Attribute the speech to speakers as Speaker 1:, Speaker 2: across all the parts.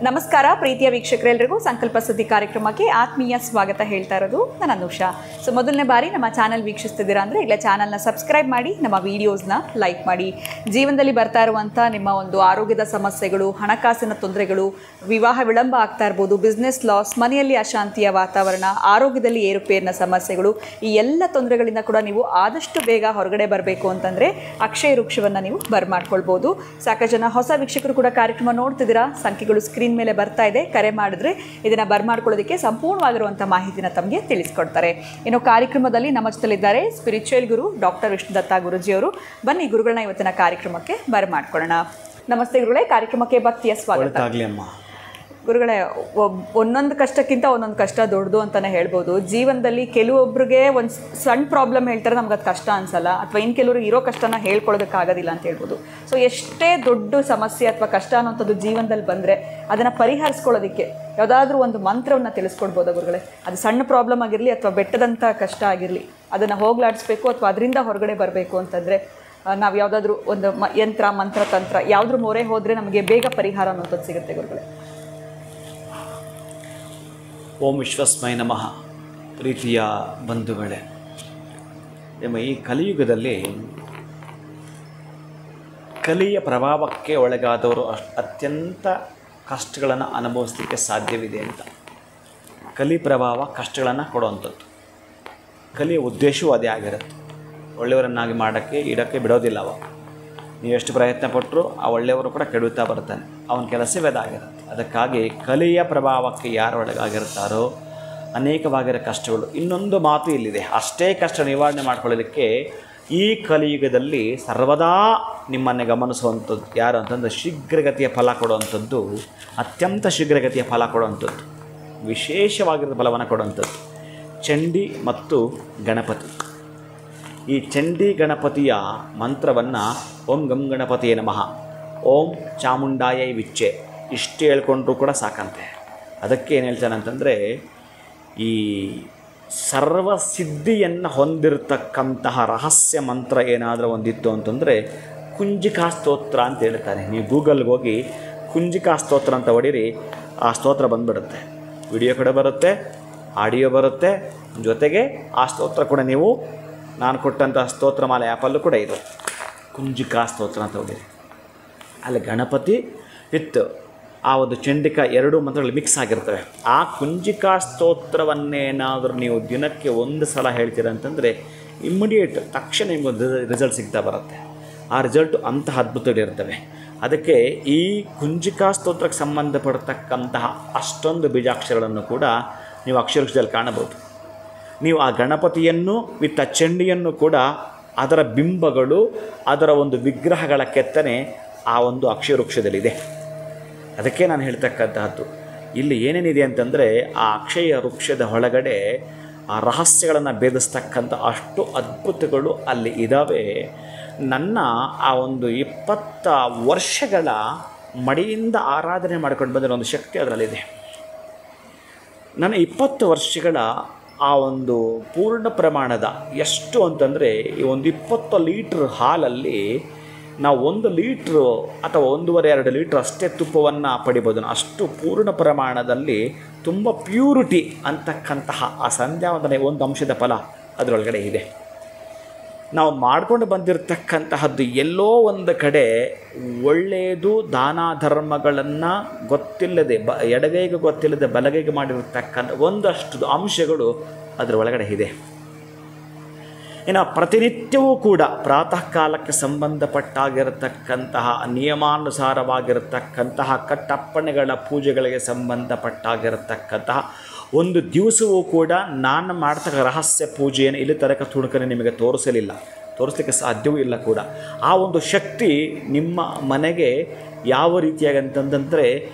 Speaker 1: ನಮಸ್ಕಾರ ಪ್ರೀತಿಯ ವೀಕ್ಷಕರೆಲ್ಲರಿಗೂ ಸಂಕಲ್ಪ ಸುದ್ದಿ ಕಾರ್ಯಕ್ರಮಕ್ಕೆ ಆತ್ಮೀಯ ಸ್ವಾಗತ ಹೇಳ್ತಾ ಇರೋದು ನಾನು ಅನುಷಾ. ಸೊ ಮೊದಲನೇ ಬಾರಿ ನಮ್ಮ ಚಾನಲ್ ವೀಕ್ಷಿಸ್ತಿದ್ದೀರಾ ಅಂದರೆ ಇಲ್ಲ ಚಾನಲ್ನ ಸಬ್ಸ್ಕ್ರೈಬ್ ಮಾಡಿ, ನಮ್ಮ ವೀಡಿಯೋಸ್ನ ಲೈಕ್ ಮಾಡಿ. ಜೀವನದಲ್ಲಿ ಬರ್ತಾ ಇರುವಂಥ ನಿಮ್ಮ ಒಂದು ಆರೋಗ್ಯದ ಸಮಸ್ಯೆಗಳು, ಹಣಕಾಸಿನ ತೊಂದರೆಗಳು, ವಿವಾಹ ವಿಳಂಬ ಆಗ್ತಾ ಇರ್ಬೋದು, ಬಿಸ್ನೆಸ್ ಲಾಸ್, ಮನೆಯಲ್ಲಿ ಅಶಾಂತಿಯ ವಾತಾವರಣ, ಆರೋಗ್ಯದಲ್ಲಿ ಏರುಪೇರಿನ ಸಮಸ್ಯೆಗಳು, ಈ ಎಲ್ಲ ತೊಂದರೆಗಳಿಂದ ಕೂಡ ನೀವು ಆದಷ್ಟು ಬೇಗ ಹೊರಗಡೆ ಬರಬೇಕು ಅಂತಂದರೆ ಅಕ್ಷಯ ವೃಕ್ಷವನ್ನು ನೀವು ಬರ್ಮಾಡ್ಕೊಳ್ಬೋದು. ಸಾಕಷ್ಟು ಜನ ಹೊಸ ವೀಕ್ಷಕರು ಕೂಡ ಕಾರ್ಯಕ್ರಮ ನೋಡ್ತಿದ್ದೀರಾ. ಸಂಖ್ಯೆಗಳು ಸ್ಕ್ರೀನ್ ಮೇಲೆ ಬರ್ತಾ ಇದೆ. ಕರೆ ಮಾಡಿದ್ರೆ ಇದನ್ನ ಬರ್ಮಾಡ್ಕೊಳ್ಳೋದಕ್ಕೆ ಸಂಪೂರ್ಣವಾಗಿರುವಂಥ ಮಾಹಿತಿನ ತಮಗೆ ತಿಳಿಸ್ಕೊಡ್ತಾರೆ. ಇನ್ನು ಕಾರ್ಯಕ್ರಮದಲ್ಲಿ ನಮ್ಮ ಜೊತೆಲಿದ್ದಾರೆ ಸ್ಪಿರಿಚುವಲ್ ಗುರು ಡಾಕ್ಟರ್ ವಿಷ್ಣುದತ್ತ ಗುರುಜಿಯವರು. ಬನ್ನಿ ಗುರುಗಳನ್ನ ಇವತ್ತಿನ ಕಾರ್ಯಕ್ರಮಕ್ಕೆ ಬರ್ಮಾಡ್ಕೊಳ್ಳೋಣ. ನಮಸ್ತೆ ಗುರುಗಳೇ, ಕಾರ್ಯಕ್ರಮಕ್ಕೆ ಭಕ್ತಿಯ ಸ್ವಾಗತ. ಗುರುಗಳೇ, ಒಂದೊಂದು ಕಷ್ಟಕ್ಕಿಂತ ಒಂದೊಂದು ಕಷ್ಟ ದೊಡ್ಡದು ಅಂತಲೇ ಹೇಳ್ಬೋದು. ಜೀವನದಲ್ಲಿ ಕೆಲವೊಬ್ಬರಿಗೆ ಒಂದು ಸಣ್ಣ ಪ್ರಾಬ್ಲಮ್ ಹೇಳ್ತಾರೆ, ನಮ್ಗೆ ಅದು ಕಷ್ಟ ಅನ್ಸಲ್ಲ, ಅಥವಾ ಇನ್ನು ಕೆಲವರು ಇರೋ ಕಷ್ಟನ ಹೇಳ್ಕೊಳ್ಳೋದಕ್ಕಾಗೋದಿಲ್ಲ ಅಂತ ಹೇಳ್ಬೋದು. ಸೊ ಎಷ್ಟೇ ದೊಡ್ಡ ಸಮಸ್ಯೆ ಅಥವಾ ಕಷ್ಟ ಅನ್ನೋಂಥದ್ದು ಜೀವನದಲ್ಲಿ ಬಂದರೆ ಅದನ್ನು ಪರಿಹರಿಸ್ಕೊಳ್ಳೋದಕ್ಕೆ ಯಾವುದಾದ್ರೂ ಒಂದು ಮಂತ್ರವನ್ನು ತಿಳಿಸ್ಕೊಡ್ಬೋದಾ ಗುರುಗಳೇ? ಅದು ಸಣ್ಣ ಪ್ರಾಬ್ಲಮ್ ಆಗಿರಲಿ ಅಥವಾ ಬೆಟ್ಟದಂಥ ಕಷ್ಟ ಆಗಿರಲಿ, ಅದನ್ನು ಹೋಗ್ಲಾಡಿಸ್ಬೇಕು ಅಥವಾ ಅದರಿಂದ ಹೊರಗಡೆ ಬರಬೇಕು ಅಂತಂದರೆ ನಾವು ಯಾವುದಾದ್ರೂ ಒಂದು ಯಂತ್ರ, ಮಂತ್ರ, ತಂತ್ರ ಯಾವುದ್ರ ಮೊರೆ ಹೋದರೆ ನಮಗೆ ಬೇಗ ಪರಿಹಾರ ಅನ್ನೋಂಥದ್ದು ಸಿಗುತ್ತೆ ಗುರುಗಳೇ?
Speaker 2: ಓಂ ವಿಶ್ವಸ್ಮೈ ನಮಃ. ಪ್ರೀತಿಯ ಬಂಧುಗಳೇ, ನಮ್ಮ ಈ ಕಲಿಯುಗದಲ್ಲಿ ಕಲಿಯ ಪ್ರಭಾವಕ್ಕೆ ಒಳಗಾದವರು ಅತ್ಯಂತ ಕಷ್ಟಗಳನ್ನು ಅನುಭವಿಸಲಿಕ್ಕೆ ಸಾಧ್ಯವಿದೆ ಅಂತ. ಕಲಿ ಪ್ರಭಾವ ಕಷ್ಟಗಳನ್ನು ಕೊಡುವಂಥದ್ದು. ಕಲಿಯ ಉದ್ದೇಶವೂ ಅದೇ ಆಗಿರುತ್ತೆ. ಒಳ್ಳೆಯವರನ್ನಾಗಿ ಮಾಡೋಕ್ಕೆ ಇಡೋಕ್ಕೆ ಬಿಡೋದಿಲ್ಲ ಅವ. ನೀವು ಎಷ್ಟು ಪ್ರಯತ್ನ ಪಟ್ಟರು ಆ ಒಳ್ಳೆಯವರು ಕೂಡ ಕೆಡುತ್ತಾ ಬರ್ತಾನೆ. ಅವನ ಕೆಲಸವೇ ಅದಾಗಿರುತ್ತೆ. ಅದಕ್ಕಾಗಿ ಕಲಿಯ ಪ್ರಭಾವಕ್ಕೆ ಯಾರು ಒಳಗಾಗಿರ್ತಾರೋ ಅನೇಕವಾಗಿರೋ ಕಷ್ಟಗಳು. ಇನ್ನೊಂದು ಮಾತು ಇಲ್ಲಿದೆ, ಅಷ್ಟೇ ಕಷ್ಟ ನಿವಾರಣೆ ಮಾಡ್ಕೊಳ್ಳೋದಕ್ಕೆ ಈ ಕಲಿಯುಗದಲ್ಲಿ ಸರ್ವದಾ ನಿಮ್ಮನ್ನೇ ಗಮನಿಸುವಂಥದ್ದು ಯಾರು ಅಂತಂದರೆ ಶೀಘ್ರಗತಿಯ ಫಲ ಕೊಡುವಂಥದ್ದು, ಅತ್ಯಂತ ಶೀಘ್ರಗತಿಯ ಫಲ ಕೊಡುವಂಥದ್ದು, ವಿಶೇಷವಾಗಿರೋ ಫಲವನ್ನು ಕೊಡುವಂಥದ್ದು ಚಂಡಿ ಮತ್ತು ಗಣಪತಿ. ಈ ಚಂಡಿ ಗಣಪತಿಯ ಮಂತ್ರವನ್ನು ಓಂ ಗಂ ಗಣಪತಿಯೇ ನಮಃ, ಓಂ ಚಾಮುಂಡಾಯ ವಿಚ್ಚೆ ಇಷ್ಟು ಹೇಳ್ಕೊಂಡ್ರೂ ಕೂಡ ಸಾಕಂತೆ. ಅದಕ್ಕೆ ಏನು ಹೇಳ್ತಾನೆ ಅಂತಂದರೆ, ಈ ಸರ್ವಸಿದ್ಧಿಯನ್ನು ಹೊಂದಿರತಕ್ಕಂತಹ ರಹಸ್ಯ ಮಂತ್ರ ಏನಾದರೂ ಒಂದಿತ್ತು ಅಂತಂದರೆ ಕುಂಜಿಕಾ ಸ್ತೋತ್ರ ಅಂತ ಹೇಳ್ತಾರೆ. ನೀವು ಗೂಗಲ್ಗೆ ಹೋಗಿ ಕುಂಜಿಕಾ ಸ್ತೋತ್ರ ಅಂತ ಹೊಡೀರಿ, ಆ ಸ್ತೋತ್ರ ಬಂದುಬಿಡುತ್ತೆ. ವಿಡಿಯೋ ಕೂಡ ಬರುತ್ತೆ, ಆಡಿಯೋ ಬರುತ್ತೆ, ಜೊತೆಗೆ ಆ ಸ್ತೋತ್ರ ಕೂಡ ನೀವು ನಾನು ಕೊಟ್ಟಂಥ ಸ್ತೋತ್ರಮಾಲೆ ಆ್ಯಪಲ್ಲೂ ಕೂಡ ಇದು ಕುಂಜಿಕಾ ಸ್ತೋತ್ರ ಅಂತ ಹೊಡೀರಿ. ಅಲ್ಲಿ ಗಣಪತಿ ವಿತ್ ಆ ಒಂದು ಚಂಡಿಕಾ ಎರಡೂ ಮಂತ್ರಗಳು ಮಿಕ್ಸ್ ಆಗಿರ್ತವೆ. ಆ ಕುಂಜಿಕಾ ಸ್ತೋತ್ರವನ್ನೇನಾದರೂ ನೀವು ದಿನಕ್ಕೆ ಒಂದು ಸಲ ಹೇಳ್ತೀರಂತಂದರೆ ಇಮ್ಮಿಡಿಯೇಟ್ ತಕ್ಷಣ ನಿಮಗೊಂದು ರಿಸಲ್ಟ್ ಸಿಗ್ತಾ ಬರುತ್ತೆ. ಆ ರಿಸಲ್ಟು ಅಂತಹ ಅದ್ಭುತಗಳಿರ್ತವೆ. ಅದಕ್ಕೆ ಈ ಕುಂಜಿಕಾ ಸ್ತೋತ್ರಕ್ಕೆ ಸಂಬಂಧಪಡ್ತಕ್ಕಂತಹ ಅಷ್ಟೊಂದು ಬೀಜಾಕ್ಷರಗಳನ್ನು ಕೂಡ ನೀವು ಅಕ್ಷರದಲ್ಲಿ ಕಾಣಬಹುದು. ನೀವು ಆ ಗಣಪತಿಯನ್ನು ವಿತ್ ಆ ಚಂಡಿಯನ್ನು ಕೂಡ ಅದರ ಬಿಂಬಗಳು, ಅದರ ಒಂದು ವಿಗ್ರಹಗಳ ಕೆತ್ತನೆ ಆ ಒಂದು ಅಕ್ಷಯ ವೃಕ್ಷದಲ್ಲಿದೆ. ಅದಕ್ಕೆ ನಾನು ಹೇಳ್ತಕ್ಕಂತಹದ್ದು ಇಲ್ಲಿ ಏನೇನಿದೆ ಅಂತಂದರೆ, ಆ ಅಕ್ಷಯ ವೃಕ್ಷದ ಒಳಗಡೆ ಆ ರಹಸ್ಯಗಳನ್ನು ಭೇದಿಸ್ತಕ್ಕಂಥ ಅಷ್ಟು ಅದ್ಭುತಗಳು ಅಲ್ಲಿ ಇದ್ದಾವೆ. ನನ್ನ ಆ ಒಂದು 20 ವರ್ಷಗಳ ಮಡಿಯಿಂದ ಆರಾಧನೆ ಮಾಡ್ಕೊಂಡು ಬಂದಿರೋ ಒಂದು ಶಕ್ತಿ ಅದರಲ್ಲಿದೆ. ನನ್ನ 20 ವರ್ಷಗಳ ಆ ಒಂದು ಪೂರ್ಣ ಪ್ರಮಾಣದ ಎಷ್ಟು ಅಂತಂದರೆ, ಈ ಒಂದು 20 ಲೀಟ್ರ್ ಹಾಲಲ್ಲಿ ನಾವು 1 ಲೀಟ್ರು ಅಥವಾ 1.5-2 ಲೀಟ್ರ್ ಅಷ್ಟೇ ತುಪ್ಪವನ್ನು ಪಡಿಬೋದು. ಅಷ್ಟು ಪೂರ್ಣ ಪ್ರಮಾಣದಲ್ಲಿ ತುಂಬ ಪ್ಯೂರಿಟಿ ಅಂತಕ್ಕಂತಹ ಆ ಸಂಧ್ಯಾವಂದನೆ ಒಂದು ಅಂಶದ ಫಲ ಅದರೊಳಗಡೆ ಇದೆ. ನಾವು ಮಾಡ್ಕೊಂಡು ಬಂದಿರತಕ್ಕಂತಹದ್ದು ಎಲ್ಲೋ ಒಂದು ಕಡೆ ಒಳ್ಳೆಯದು ದಾನ ಧರ್ಮಗಳನ್ನು ಗೊತ್ತಿಲ್ಲದೆ ಎಡಗೈಗೆ ಗೊತ್ತಿಲ್ಲದೆ ಬಲಗೈಗೆ ಮಾಡಿರತಕ್ಕಂಥ ಒಂದಷ್ಟು ಅಂಶಗಳು ಅದರ ಒಳಗಡೆ ಇದೆ. ಇನ್ನು ಪ್ರತಿನಿತ್ಯವೂ ಕೂಡ ಪ್ರಾತಃ ಕಾಲಕ್ಕೆ ಸಂಬಂಧಪಟ್ಟಾಗಿರತಕ್ಕಂತಹ ನಿಯಮಾನುಸಾರವಾಗಿರತಕ್ಕಂತಹ ಕಟ್ಟಪ್ಪಣೆಗಳ ಪೂಜೆಗಳಿಗೆ ಸಂಬಂಧಪಟ್ಟಾಗಿರತಕ್ಕಂತಹ ಒಂದು ದಿವಸವೂ ಕೂಡ ನಾನು ಮಾಡ್ತಕ್ಕ ರಹಸ್ಯ ಪೂಜೆಯನ್ನು ಇಲ್ಲಿ ತನಕ ತುಣುಕನೆ ನಿಮಗೆ ತೋರಿಸಲಿಕ್ಕೆ ಸಾಧ್ಯವೂ ಇಲ್ಲ ಕೂಡ. ಆ ಒಂದು ಶಕ್ತಿ ನಿಮ್ಮ ಮನೆಗೆ ಯಾವ ರೀತಿಯಾಗಿ ಅಂತಂದರೆ,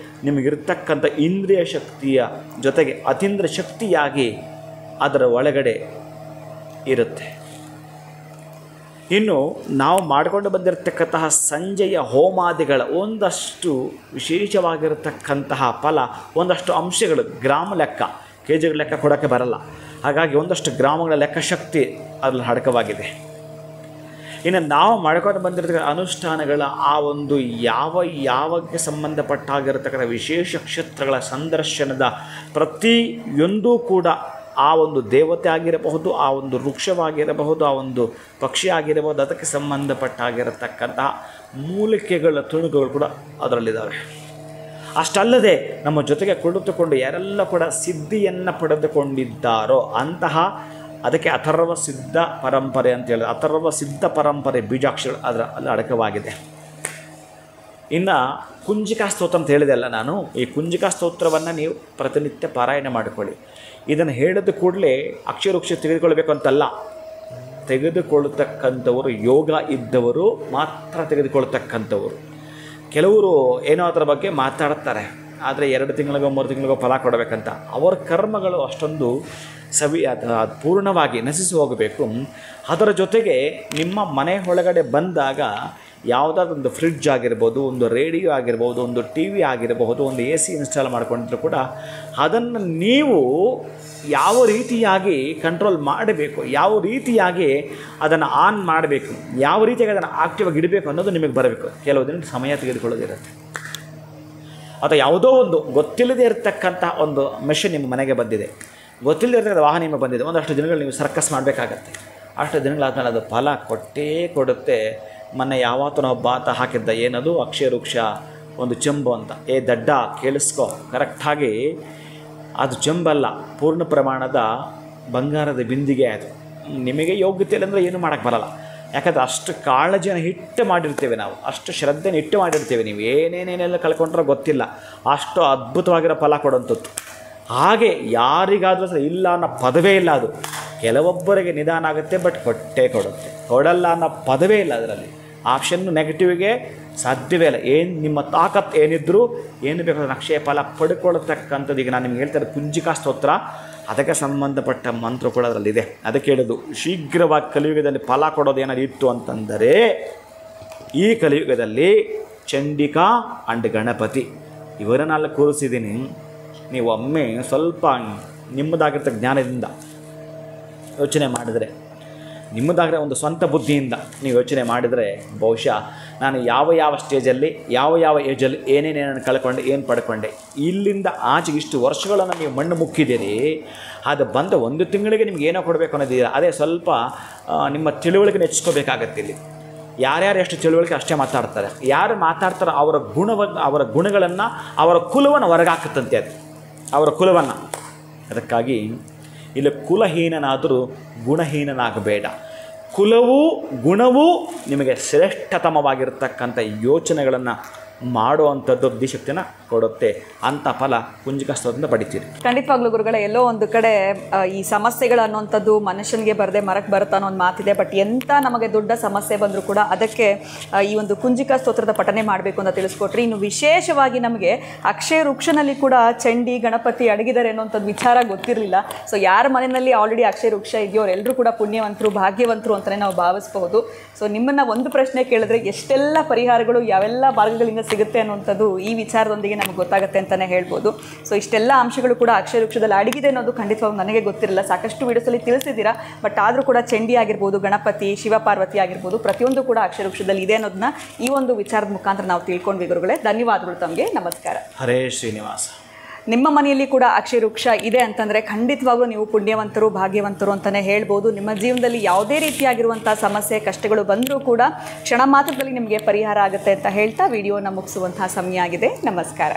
Speaker 2: ನಿಮಗಿರ್ತಕ್ಕಂಥ ಇಂದ್ರಿಯ ಶಕ್ತಿಯ ಜೊತೆಗೆ ಅತೀಂದ್ರ ಶಕ್ತಿಯಾಗಿ ಅದರ ಒಳಗಡೆ ಇರುತ್ತೆ. ಇನ್ನು ನಾವು ಮಾಡಿಕೊಂಡು ಬಂದಿರತಕ್ಕಂತಹ ಸಂಜೆಯ ಹೋಮಾದಿಗಳ ಒಂದಷ್ಟು ವಿಶೇಷವಾಗಿರತಕ್ಕಂತಹ ಫಲ, ಒಂದಷ್ಟು ಅಂಶಗಳು ಗ್ರಾಮ ಲೆಕ್ಕ, ಕೆ ಜಿಗಳ ಲೆಕ್ಕ ಕೊಡೋಕ್ಕೆ ಬರಲ್ಲ. ಹಾಗಾಗಿ ಒಂದಷ್ಟು ಗ್ರಾಮಗಳ ಲೆಕ್ಕಶಕ್ತಿ ಅದರಲ್ಲಿ ಅಡಕವಾಗಿದೆ. ಇನ್ನು ನಾವು ಮಾಡ್ಕೊಂಡು ಬಂದಿರತಕ್ಕಂಥ ಅನುಷ್ಠಾನಗಳ ಆ ಒಂದು ಯಾವಕ್ಕೆ ಸಂಬಂಧಪಟ್ಟಾಗಿರತಕ್ಕಂಥ ವಿಶೇಷ ಕ್ಷೇತ್ರಗಳ ಸಂದರ್ಶನದ ಪ್ರತಿಯೊಂದೂ ಕೂಡ ಆ ಒಂದು ದೇವತೆ ಆಗಿರಬಹುದು, ಆ ಒಂದು ವೃಕ್ಷವಾಗಿರಬಹುದು, ಆ ಒಂದು ಪಕ್ಷಿ ಆಗಿರಬಹುದು, ಅದಕ್ಕೆ ಸಂಬಂಧಪಟ್ಟಾಗಿರತಕ್ಕಂಥ ಮೂಲಿಕೆಗಳ ತುಣುಕುಗಳು ಕೂಡ ಅದರಲ್ಲಿದ್ದಾವೆ. ಅಷ್ಟಲ್ಲದೆ ನಮ್ಮ ಜೊತೆಗೆ ಕುಳಿತುಕೊಂಡು ಯಾರೆಲ್ಲ ಕೂಡ ಸಿದ್ಧಿಯನ್ನು ಪಡೆದುಕೊಂಡಿದ್ದಾರೋ ಅಂತಹ ಅದಕ್ಕೆ ಅಥರ್ವ ಸಿದ್ಧ ಪರಂಪರೆ ಅಂತ ಹೇಳಿದ್ರೆ ಅಥರ್ವ ಸಿದ್ಧ ಪರಂಪರೆ ಬೀಜಾಕ್ಷರಗಳು ಅಲ್ಲಿ ಅಡಕವಾಗಿದೆ. ಇನ್ನು ಕುಂಜಿಕಾ ಸ್ತೋತ್ರ ಅಂತ ಹೇಳಿದೆ ಅಲ್ಲ ನಾನು, ಈ ಕುಂಜಿಕಾ ಸ್ತೋತ್ರವನ್ನು ನೀವು ಪ್ರತಿನಿತ್ಯ ಪಾರಾಯಣ ಮಾಡಿಕೊಳ್ಳಿ. ಇದನ್ನು ಹೇಳಿದ ಕೂಡಲೇ ಅಕ್ಷರವೃಕ್ಷ ತೆಗೆದುಕೊಳ್ಬೇಕು ಅಂತಲ್ಲ, ತೆಗೆದುಕೊಳ್ಳತಕ್ಕಂಥವರು ಯೋಗ ಇದ್ದವರು ಮಾತ್ರ ತೆಗೆದುಕೊಳ್ತಕ್ಕಂಥವರು. ಕೆಲವರು ಏನೋ ಅದರ ಬಗ್ಗೆ ಮಾತಾಡ್ತಾರೆ, ಆದರೆ 2 ತಿಂಗಳಿಗೋ 3 ತಿಂಗಳಿಗೋ ಫಲ ಕೊಡಬೇಕಂತ. ಅವರ ಕರ್ಮಗಳು ಅಷ್ಟೊಂದು ಪೂರ್ಣವಾಗಿ ನಶಿಸಿ ಹೋಗಬೇಕು. ಅದರ ಜೊತೆಗೆ ನಿಮ್ಮ ಮನೆ ಒಳಗಡೆ ಬಂದಾಗ ಯಾವುದಾದ್ರೊಂದು ಫ್ರಿಡ್ಜ್ ಆಗಿರ್ಬೋದು, ಒಂದು ರೇಡಿಯೋ ಆಗಿರ್ಬೋದು, ಒಂದು ಟಿ ವಿ ಆಗಿರಬಹುದು, ಒಂದು AC ಇನ್ಸ್ಟಾಲ್ ಮಾಡಿಕೊಂಡಿದ್ರು ಕೂಡ ಅದನ್ನು ನೀವು ಯಾವ ರೀತಿಯಾಗಿ ಕಂಟ್ರೋಲ್ ಮಾಡಬೇಕು, ಯಾವ ರೀತಿಯಾಗಿ ಅದನ್ನು ಆನ್ ಮಾಡಬೇಕು, ಯಾವ ರೀತಿಯಾಗಿ ಅದನ್ನು ಆಕ್ಟಿವಾಗಿ ಇಡಬೇಕು ಅನ್ನೋದು ನಿಮಗೆ ಬರಬೇಕು. ಕೆಲವು ದಿನ ಸಮಯ ತೆಗೆದುಕೊಳ್ಳೋದಿರುತ್ತೆ. ಅಥವಾ ಯಾವುದೋ ಒಂದು ಗೊತ್ತಿಲ್ಲದೆ ಇರತಕ್ಕಂಥ ಒಂದು ಮೆಷಿನ್ ನಿಮ್ಮ ಮನೆಗೆ ಬಂದಿದೆ, ಗೊತ್ತಿಲ್ಲದೆ ಇರತಕ್ಕಂಥ ವಾಹನ ನಿಮಗೆ ಬಂದಿದೆ. ಒಂದಷ್ಟು ದಿನಗಳು ನೀವು ಸರ್ಕಸ್ ಮಾಡಬೇಕಾಗತ್ತೆ. ಅಷ್ಟು ದಿನಗಳಾದ್ಮೇಲೆ ಅದು ಫಲ ಕೊಟ್ಟೇ ಕೊಡುತ್ತೆ. ಮೊನ್ನೆ ಯಾವತ್ತೂ ಒಬ್ಬ ಆತ ಹಾಕಿದ್ದ, ಏನದು ಅಕ್ಷರವೃಕ್ಷ ಒಂದು ಚೆಂಬು ಅಂತ. ದಡ್ಡ ಕೇಳಿಸ್ಕೊ, ಕರೆಕ್ಟಾಗಿ ಅದು ಚೆಂಬಲ್ಲ, ಪೂರ್ಣ ಪ್ರಮಾಣದ ಬಂಗಾರದ ಬಿಂದಿಗೆ ಅದು. ನಿಮಗೆ ಯೋಗ್ಯತೆ ಇಲ್ಲ ಅಂದರೆ ಏನೂ ಮಾಡೋಕ್ಕೆ ಬರಲ್ಲ. ಯಾಕಂದರೆ ಅಷ್ಟು ಕಾಳಜಿಯನ್ನು ಇಟ್ಟು ಮಾಡಿರ್ತೇವೆ ನಾವು, ಅಷ್ಟು ಶ್ರದ್ಧೆನ ಇಟ್ಟು ಮಾಡಿರ್ತೇವೆ. ನೀವು ಏನೇನೇನೆಲ್ಲ ಕಳ್ಕೊಂಡ್ರೆ ಗೊತ್ತಿಲ್ಲ, ಅಷ್ಟು ಅದ್ಭುತವಾಗಿರೋ ಫಲ ಕೊಡುವಂಥದ್ದು. ಹಾಗೆ ಯಾರಿಗಾದರೂ ಸಹ ಇಲ್ಲ ಅನ್ನೋ ಪದವೇ ಇಲ್ಲ ಅದು. ಕೆಲವೊಬ್ಬರಿಗೆ ನಿಧಾನ ಆಗುತ್ತೆ, ಬಟ್ ಕೊಟ್ಟೇ ಕೊಡುತ್ತೆ. ಕೊಡಲ್ಲ ಅನ್ನೋ ಪದವೇ ಇಲ್ಲ ಅದರಲ್ಲಿ. ಆಪ್ಷನ್ನು ನೆಗೆಟಿವ್ಗೆ ಸಾಧ್ಯವೇ ಇಲ್ಲ. ನಿಮ್ಮ ತಾಕತ್ ಏನಿದ್ದರೂ ಏನು ಬೇಕಾದ್ರೆ ಅಕ್ಷಯ ಫಲ ಪಡ್ಕೊಳ್ತಕ್ಕಂಥದ್ದು. ಈಗ ನಾನು ನಿಮ್ಗೆ ಹೇಳ್ತಾರೆ ಕುಂಜಿಕಾ ಸ್ತೋತ್ರ, ಅದಕ್ಕೆ ಸಂಬಂಧಪಟ್ಟ ಮಂತ್ರ ಕೂಡ ಅದರಲ್ಲಿದೆ. ಅದಕ್ಕೆ ಹೇಳೋದು, ಶೀಘ್ರವಾಗಿ ಕಲಿಯುಗದಲ್ಲಿ ಫಲ ಕೊಡೋದು ಏನಾದ್ರು ಇತ್ತು ಅಂತಂದರೆ ಈ ಕಲಿಯುಗದಲ್ಲಿ ಚಂಡಿಕಾ ಆ್ಯಂಡ್ ಗಣಪತಿ ಇವರನ್ನೆಲ್ಲ ಕೂರಿಸಿದ್ದೀನಿ. ನೀವು ಒಮ್ಮೆ ಸ್ವಲ್ಪ ನಿಮ್ಮದಾಗಿರ್ತಕ್ಕ ಜ್ಞಾನದಿಂದ ಯೋಚನೆ ಮಾಡಿದರೆ, ನಿಮ್ಮದಾಗಿರೋ ಒಂದು ಸ್ವಂತ ಬುದ್ಧಿಯಿಂದ ನೀವು ಯೋಚನೆ ಮಾಡಿದರೆ, ಬಹುಶಃ ನಾನು ಯಾವ ಸ್ಟೇಜಲ್ಲಿ ಯಾವ ಏಜಲ್ಲಿ ಏನೇನೇನು ಕಳ್ಕೊಂಡೆ, ಏನು ಪಡ್ಕೊಂಡೆ, ಇಲ್ಲಿಂದ ಆಚೆಗೆ ಇಷ್ಟು ವರ್ಷಗಳನ್ನು ನೀವು ಮಣ್ಣು ಮುಕ್ಕಿದ್ದೀರಿ. ಅದು ಬಂದ 1 ತಿಂಗಳಿಗೆ ನಿಮ್ಗೆ ಏನೋ ಕೊಡಬೇಕು ಅನ್ನೋದಿಲ್ಲ. ಅದೇ ಸ್ವಲ್ಪ ನಿಮ್ಮ ತಿಳುವಳಿಕೆ ಹೆಚ್ಚಿಸ್ಕೋಬೇಕಾಗತ್ತೆ. ಇಲ್ಲಿ ಯಾರ್ಯಾರು ಎಷ್ಟು ತಿಳುವಳಿಕೆ ಅಷ್ಟೇ ಮಾತಾಡ್ತಾರೆ. ಯಾರು ಮಾತಾಡ್ತಾರೋ ಅವರ ಗುಣಗಳನ್ನು, ಅವರ ಕುಲವನ್ನು ಹೊರಗಾಕುತ್ತಂತೆ ಅದು, ಅವರ ಕುಲವನ್ನು. ಅದಕ್ಕಾಗಿ ಇಲ್ಲಿ ಕುಲಹೀನನಾದರೂ ಗುಣಹೀನನಾಗಬೇಡ. ಕುಲವೂ ಗುಣವೂ ನಿಮಗೆ ಶ್ರೇಷ್ಠತಮವಾಗಿರ್ತಕ್ಕಂಥ ಯೋಚನೆಗಳನ್ನು ಮಾಡುವಂಥದ್ದು ಬುದ್ಧಿಶಕ್ತಿನ ಕೊಡುತ್ತೆ. ಅಂಥ ಫಲ ಕುಂಜಿಕಾ ಸ್ತೋತ್ರದಿಂದ ಪಡಿತೀರಿ.
Speaker 1: ಖಂಡಿತವಾಗ್ಲೂ ಗುರುಗಳೇ, ಎಲ್ಲೋ ಒಂದು ಕಡೆ ಈ ಸಮಸ್ಯೆಗಳು ಅನ್ನೋಂಥದ್ದು ಮನುಷ್ಯನಿಗೆ ಬರದೆ ಮರಕ್ಕೆ ಬರುತ್ತಾ ಅನ್ನೋ ಒಂದು ಮಾತಿದೆ. ಬಟ್ ಎಂಥ ನಮಗೆ ದೊಡ್ಡ ಸಮಸ್ಯೆ ಬಂದರೂ ಕೂಡ ಅದಕ್ಕೆ ಈ ಒಂದು ಕುಂಜಿಕಾ ಸ್ತೋತ್ರದ ಪಠನೆ ಮಾಡಬೇಕು ಅಂತ ತಿಳಿಸ್ಕೊಟ್ರಿ. ಇನ್ನು ವಿಶೇಷವಾಗಿ ನಮಗೆ ಅಕ್ಷಯ ವೃಕ್ಷನಲ್ಲಿ ಕೂಡ ಚಂಡಿ ಗಣಪತಿ ಅಡಗಿದ್ದಾರೆ ಅನ್ನೋಂಥದ್ದು ವಿಚಾರ ಗೊತ್ತಿರಲಿಲ್ಲ. ಸೊ ಯಾರ ಮನೆಯಲ್ಲಿ ಆಲ್ರೆಡಿ ಅಕ್ಷಯ ವೃಕ್ಷ ಇದೆಯೋ ಅವರೆಲ್ಲರೂ ಕೂಡ ಪುಣ್ಯವಂತರು, ಭಾಗ್ಯವಂತರು ಅಂತಲೇ ನಾವು ಭಾವಿಸಬಹುದು. ಸೊ ನಿಮ್ಮನ್ನು ಒಂದು ಪ್ರಶ್ನೆ ಕೇಳಿದ್ರೆ ಎಷ್ಟೆಲ್ಲ ಪರಿಹಾರಗಳು ಯಾವೆಲ್ಲ ಮಾರ್ಗಗಳಿಂದ ಸಿಗುತ್ತೆ ಅನ್ನುವಂಥದ್ದು ಈ ವಿಚಾರದೊಂದಿಗೆ ನಮಗೆ ಗೊತ್ತಾಗುತ್ತೆ ಅಂತಲೇ ಹೇಳ್ಬೋದು. ಸೊ ಇಷ್ಟೆಲ್ಲ ಅಂಶಗಳು ಕೂಡ ಅಕ್ಷಯ ವೃಕ್ಷದಲ್ಲಿ ಅಡಗಿದೆ ಅನ್ನೋದು ಖಂಡಿತವಾಗಿ ನನಗೆ ಗೊತ್ತಿರಲಿಲ್ಲ. ಸಾಕಷ್ಟು ವಿಡಿಯೋಸಲ್ಲಿ ತಿಳಿಸಿದ್ದೀರಾ. ಬಟ್ ಆದರೂ ಕೂಡ ಚಂಡಿ ಆಗಿರ್ಬೋದು, ಗಣಪತಿ, ಶಿವಪಾರ್ವತಿ ಆಗಿರ್ಬೋದು, ಪ್ರತಿಯೊಂದು ಕೂಡ ಅಕ್ಷಯ ವೃಕ್ಷದಲ್ಲಿ ಇದೆ ಅನ್ನೋದನ್ನ ಈ ಒಂದು ವಿಚಾರದ ಮುಖಾಂತರ ನಾವು ತಿಳ್ಕೊಂಡ್ವಿ ಗುರುಗಳೇ. ಧನ್ಯವಾದಗಳು ತಮಗೆ. ನಮಸ್ಕಾರ.
Speaker 2: ಹರೇ ಶ್ರೀನಿವಾಸ.
Speaker 1: ನಿಮ್ಮ ಮನೆಯಲ್ಲಿ ಕೂಡ ಅಕ್ಷಯ ವೃಕ್ಷ ಇದೆ ಅಂತಂದರೆ ಖಂಡಿತವಾಗ್ಲೂ ನೀವು ಪುಣ್ಯವಂತರು, ಭಾಗ್ಯವಂತರು ಅಂತಲೇ ಹೇಳ್ಬೋದು. ನಿಮ್ಮ ಜೀವನದಲ್ಲಿ ಯಾವುದೇ ರೀತಿಯಾಗಿರುವಂಥ ಸಮಸ್ಯೆ, ಕಷ್ಟಗಳು ಬಂದರೂ ಕೂಡ ಕ್ಷಣ ಮಾತ್ರದಲ್ಲಿ ನಿಮಗೆ ಪರಿಹಾರ ಆಗುತ್ತೆ ಅಂತ ಹೇಳ್ತಾ ವಿಡಿಯೋನ ಮುಗಿಸುವಂತಹ ಸಮಯ ಆಗಿದೆ. ನಮಸ್ಕಾರ.